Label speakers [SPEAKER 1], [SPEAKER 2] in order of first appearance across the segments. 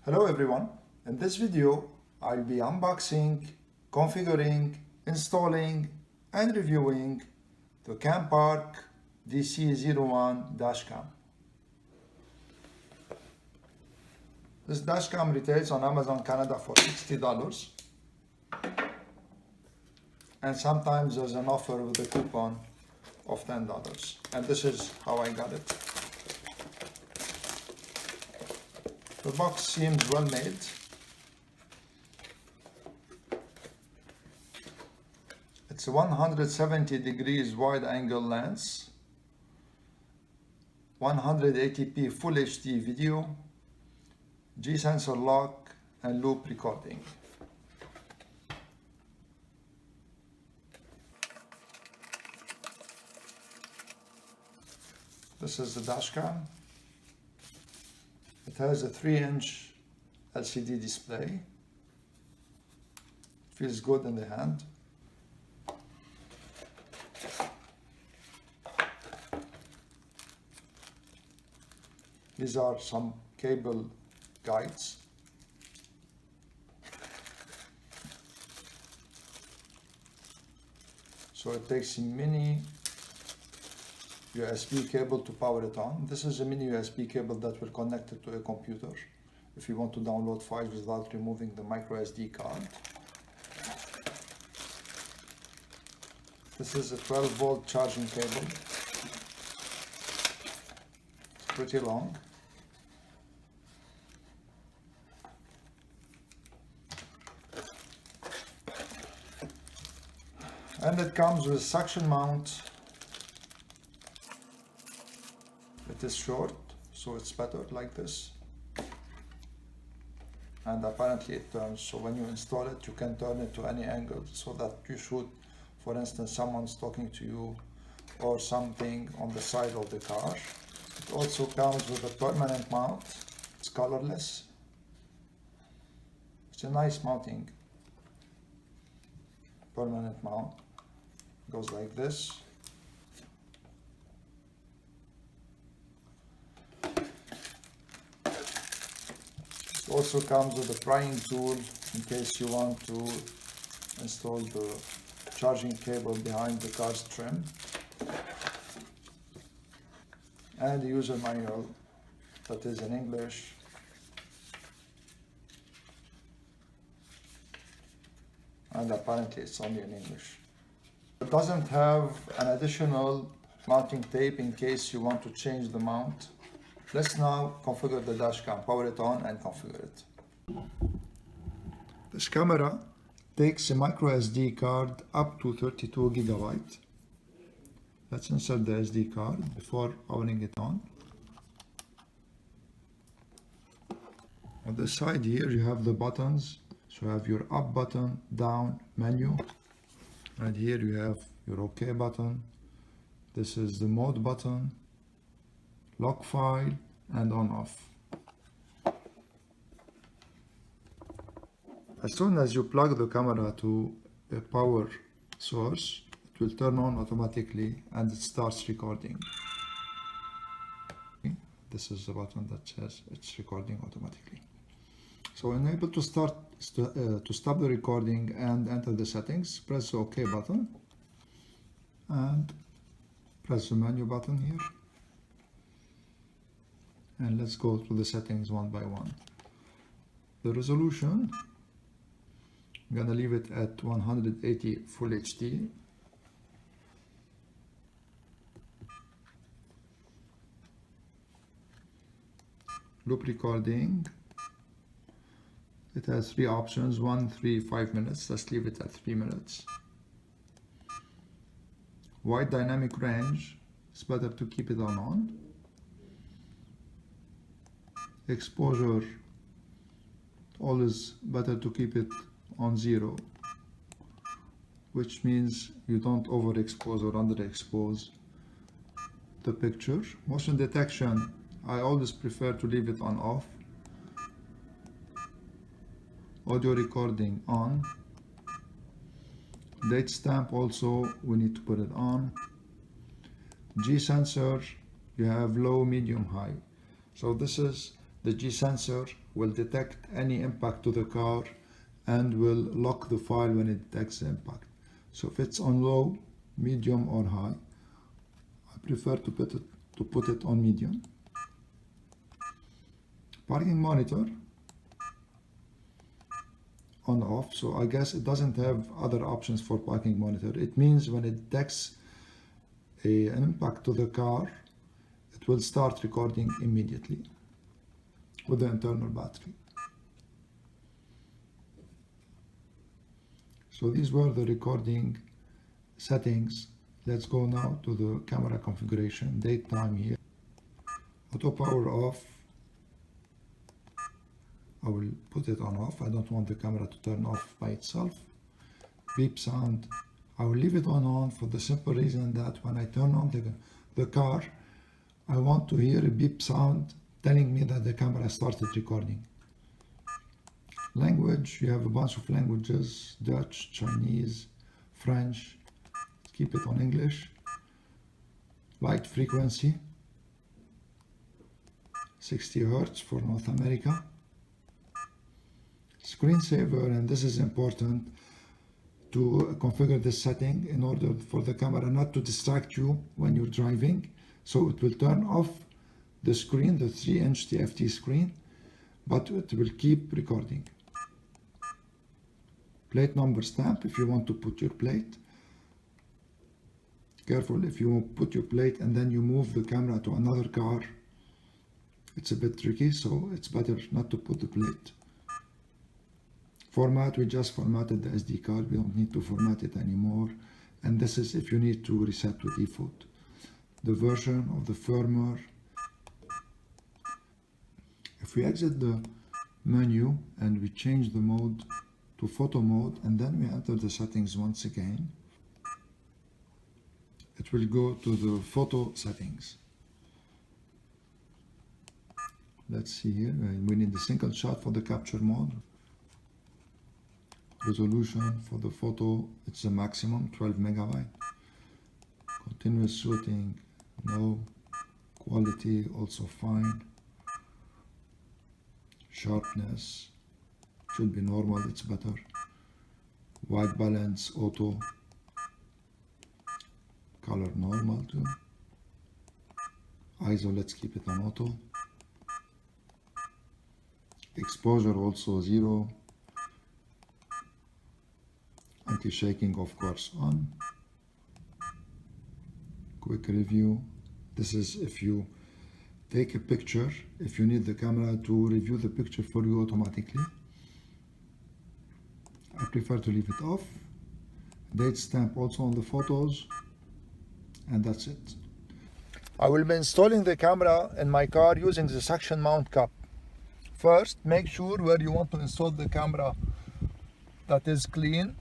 [SPEAKER 1] Hello everyone, in this video I'll be unboxing, configuring, installing and reviewing the Campark DC01 dashcam. This dashcam retails on Amazon Canada for $60 and sometimes there's an offer with a coupon of $10, and this is how I got it. The box seems well made. It's a 170 degrees wide angle lens, 180p Full HD video, G-sensor lock and loop recording. This is the dashcam. It has a 3-inch LCD display. It feels good in the hand. These are some cable guides. So it takes a mini USB cable to power it on. This is a mini USB cable that will connect it to a computer if you want to download files without removing the micro SD card. This is a 12-volt charging cable. It's pretty long. And it comes with suction mount. It is short, so it's better like this. And apparently it turns, so when you install it, you can turn it to any angle so that you shoot, for instance, someone's talking to you or something on the side of the car. It also comes with a permanent mount. It's colorless. It's a nice mounting. Permanent mount. Goes like this. It also comes with a prying tool in case you want to install the charging cable behind the car's trim, and a user manual that is in English. And apparently it's only in English. It doesn't have an additional mounting tape in case you want to change the mount. Let's now configure the dashcam, power it on and configure it. This camera takes a micro SD card up to 32 gigabyte. Let's insert the SD card before powering it on. On the side here you have the buttons. So you have your up button, down, menu. And here you have your OK button. This is the mode button, lock file and on off. As soon as you plug the camera to a power source, it will turn on automatically and it starts recording. This is the button that says it's recording automatically. So when you're able to stop the recording and enter the settings, press the OK button and press the menu button here. And let's go through the settings one by one. The resolution, I'm gonna leave it at 180 Full HD. Loop recording. It has 3 options, 1, 3, 5 minutes. Let's leave it at 3 minutes. Wide dynamic range, it's better to keep it on. Exposure, always better to keep it on 0, which means you don't overexpose or underexpose the picture. Motion detection, I always prefer to leave it on off. Audio recording on. Date stamp also we need to put it on. G sensor, you have low, medium, high. So this is the G sensor will detect any impact to the car and will lock the file when it detects the impact. So if it's on low, medium or high, I prefer to put it on medium. Parking monitor on off, so I guess it doesn't have other options for parking monitor. It means when it detects an impact to the car, it will start recording immediately with the internal battery. So these were the recording settings. Let's go now to the camera configuration. Date time here. Auto power off. I will put it on off. I don't want the camera to turn off by itself. Beep sound, I will leave it on for the simple reason that when I turn on the car, I want to hear a beep sound telling me that the camera started recording. Language, you have a bunch of languages: Dutch, Chinese, French. Keep it on English. Light frequency, 60 Hz for North America. Screensaver, and this is important to configure this setting in order for the camera not to distract you when you're driving. So it will turn off the screen, the 3-inch TFT screen, but it will keep recording. Plate number stamp, if you want to put your plate. Careful, if you put your plate and then you move the camera to another car, it's a bit tricky, so it's better not to put the plate. Format, we just formatted the SD card, we don't need to format it anymore. And this is if you need to reset to default. The version of the firmware. If we exit the menu and we change the mode to photo mode and then we enter the settings once again, it will go to the photo settings. Let's see here, we need the single shot for the capture mode. Resolution for the photo, it's a maximum 12 megabyte. Continuous shooting, no. Quality, also fine. Sharpness, should be normal, it's better. White balance, auto. Color, normal too. ISO, let's keep it on auto. Exposure, also 0. Anti-shaking, of course, on. Quick review. This is if you take a picture, if you need the camera to review the picture for you automatically. I prefer to leave it off. Date stamp also on the photos. And that's it. I will be installing the camera in my car using the suction mount cap. First, make sure where you want to install the camera that is clean.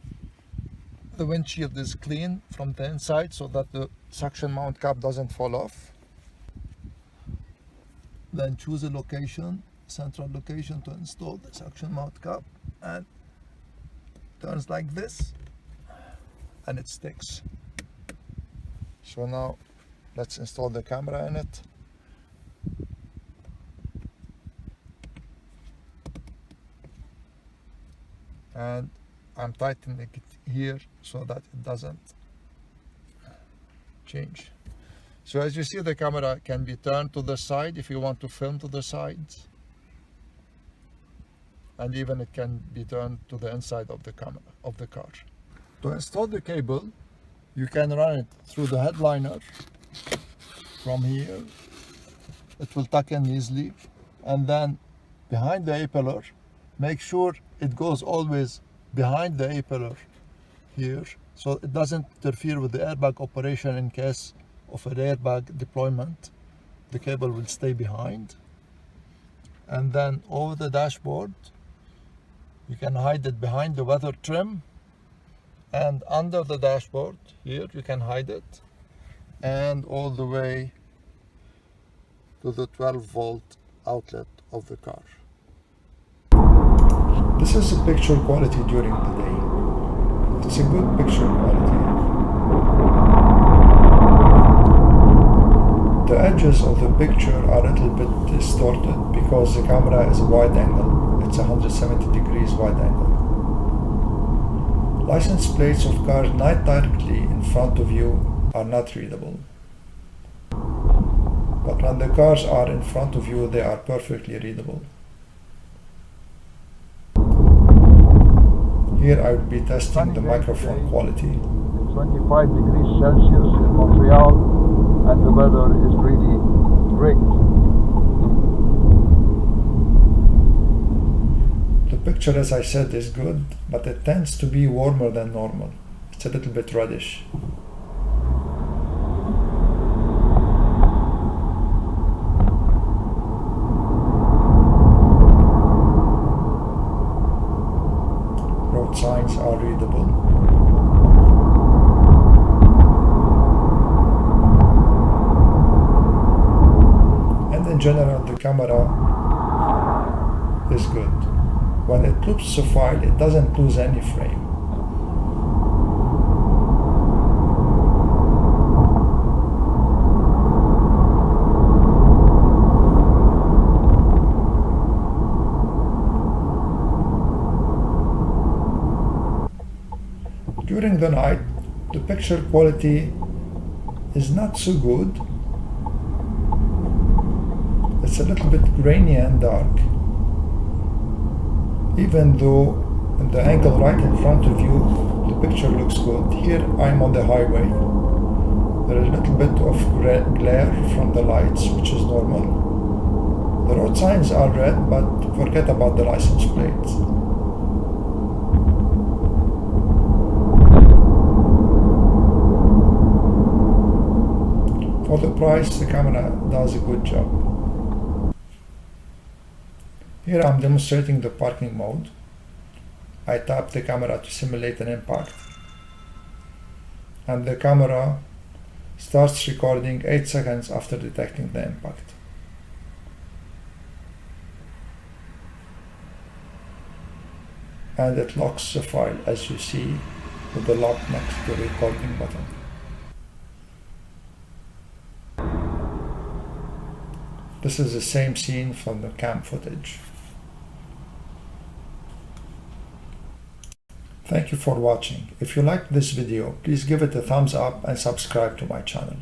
[SPEAKER 1] The windshield is clean from the inside so that the suction mount cap doesn't fall off. Then choose a location, central location to install the suction mount cap, and turns like this and it sticks. So now let's install the camera in it. And I'm tightening it here so that it doesn't change. So as you see, the camera can be turned to the side if you want to film to the sides, and even it can be turned to the inside of the camera of the car. To install the cable, you can run it through the headliner from here. It will tuck in easily, and then behind the A-pillar, make sure it goes always behind the A-pillar here, so it doesn't interfere with the airbag operation. In case of an airbag deployment, the cable will stay behind. And then over the dashboard, you can hide it behind the weather trim, and under the dashboard here you can hide it, and all the way to the 12-volt outlet of the car. This is the picture quality during the day. It's a good picture quality. The edges of the picture are a little bit distorted because the camera is wide angle. It's 170 degrees wide angle. License plates of cars not directly in front of you are not readable. But when the cars are in front of you, they are perfectly readable. Here I will be testing the microphone quality.
[SPEAKER 2] 25 degrees Celsius in Montreal, and the weather is really great.
[SPEAKER 1] The picture, as I said, is good, but it tends to be warmer than normal. It's a little bit reddish. Road signs are readable. In general, the camera is good. When it loops a file, it doesn't lose any frame. During the night, the picture quality is not so good. It's a little bit grainy and dark. Even though in the angle right in front of you, the picture looks good. Here I'm on the highway. There is a little bit of glare from the lights, which is normal. The road signs are red, but forget about the license plates. For the price, the camera does a good job. Here I'm demonstrating the parking mode. I tap the camera to simulate an impact, and the camera starts recording 8 seconds after detecting the impact. And it locks the file, as you see, with the lock next to the recording button. This is the same scene from the cam footage. Thank you for watching. If you liked this video, please give it a thumbs up and subscribe to my channel.